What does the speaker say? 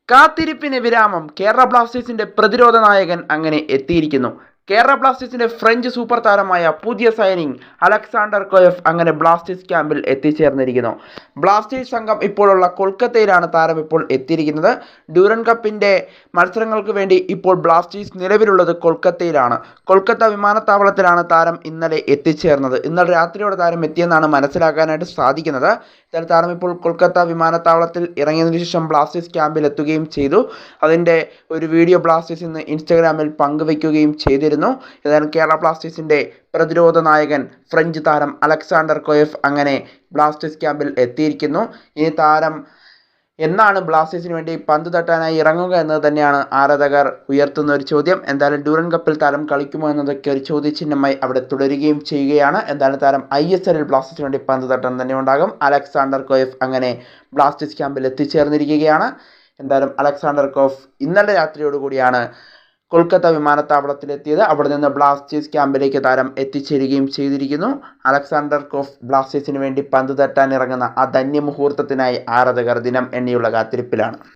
കാത്തിരിപ്പിന് വിരാമം. കേരള ബ്ലാസ്റ്റേഴ്സിന്റെ പ്രതിരോധ നായകൻ അങ്ങനെ എത്തിയിരിക്കുന്നു. കേരള ബ്ലാസ്റ്റേഴ്സിന്റെ ഫ്രഞ്ച് സൂപ്പർ താരമായ പുതിയ സൈനിങ് അലക്സാണ്ടർ കൊയഫ് അങ്ങനെ ബ്ലാസ്റ്റേഴ്സ് ക്യാമ്പിൽ എത്തിച്ചേർന്നിരിക്കുന്നു. ബ്ലാസ്റ്റേഴ്സ് സംഘം ഇപ്പോഴുള്ള കൊൽക്കത്തയിലാണ് താരം ഇപ്പോൾ എത്തിയിരിക്കുന്നത്. ഡ്യൂറൻ കപ്പിന്റെ മത്സരങ്ങൾക്ക് വേണ്ടി ഇപ്പോൾ ബ്ലാസ്റ്റേഴ്സ് നിലവിലുള്ളത് കൊൽക്കത്തയിലാണ്. കൊൽക്കത്ത വിമാനത്താവളത്തിലാണ് താരം ഇന്നലെ എത്തിച്ചേർന്നത്. ഇന്നലെ രാത്രിയോടെ താരം എത്തിയെന്നാണ് മനസ്സിലാക്കാനായിട്ട് സാധിക്കുന്നത്. താരം ഇപ്പോൾ കൊൽക്കത്ത വിമാനത്താവളത്തിൽ ഇറങ്ങിയതിനു ശേഷം ബ്ലാസ്റ്റേഴ്സ് ക്യാമ്പിൽ എത്തുകയും ചെയ്തു. അതിൻ്റെ ഒരു വീഡിയോ ബ്ലാസ്റ്റേഴ്സ് ഇന്ന് ഇൻസ്റ്റഗ്രാമിൽ പങ്കുവയ്ക്കുകയും ചെയ്തിരുന്നു. ഏതായാലും കേരള ബ്ലാസ്റ്റേഴ്സിൻ്റെ പ്രതിരോധ നായകൻ ഫ്രഞ്ച് താരം അലക്സാണ്ടർ കൊയഫ് അങ്ങനെ ബ്ലാസ്റ്റേഴ്സ് ക്യാമ്പിൽ എത്തിയിരിക്കുന്നു. ഈ താരം എന്നാണ് ബ്ലാസ്റ്റേഴ്സിന് വേണ്ടി പന്ത് തട്ടാനായി ഇറങ്ങുക എന്നത് തന്നെയാണ് ആരാധകർ ഉയർത്തുന്ന ഒരു ചോദ്യം. എന്തായാലും ഡ്യൂറൻ കപ്പിൽ താരം കളിക്കുമോ എന്നതൊക്കെ ഒരു ചോദ്യചിഹ്നമായി അവിടെ തുടരുകയും ചെയ്യുകയാണ്. എന്തായാലും താരം ISL ബ്ലാസ്റ്റേഴ്സിന് വേണ്ടി പന്ത് തട്ടാൻ തന്നെ ഉണ്ടാകും. അലക്സാണ്ടർ കൊയഫ് അങ്ങനെ ബ്ലാസ്റ്റേഴ്സ് ക്യാമ്പിൽ എത്തിച്ചേർന്നിരിക്കുകയാണ്. എന്തായാലും അലക്സാണ്ടർ കൊയഫ് ഇന്നലെ രാത്രിയോടുകൂടിയാണ് കൊൽക്കത്ത വിമാനത്താവളത്തിലെത്തിയത്. അവിടെ നിന്ന് ബ്ലാസ്റ്റേഴ്സ് ക്യാമ്പിലേക്ക് താരം എത്തിച്ചേരുകയും ചെയ്തിരിക്കുന്നു. അലക്സാണ്ടർ കൊയഫ് ബ്ലാസ്റ്റേഴ്സിന് വേണ്ടി പന്ത് തട്ടാൻ ഇറങ്ങുന്ന ആ ധന്യമുഹൂർത്തത്തിനായി ആരാധകർ ദിനം എണ്ണിയുള്ള കാത്തിരിപ്പിലാണ്.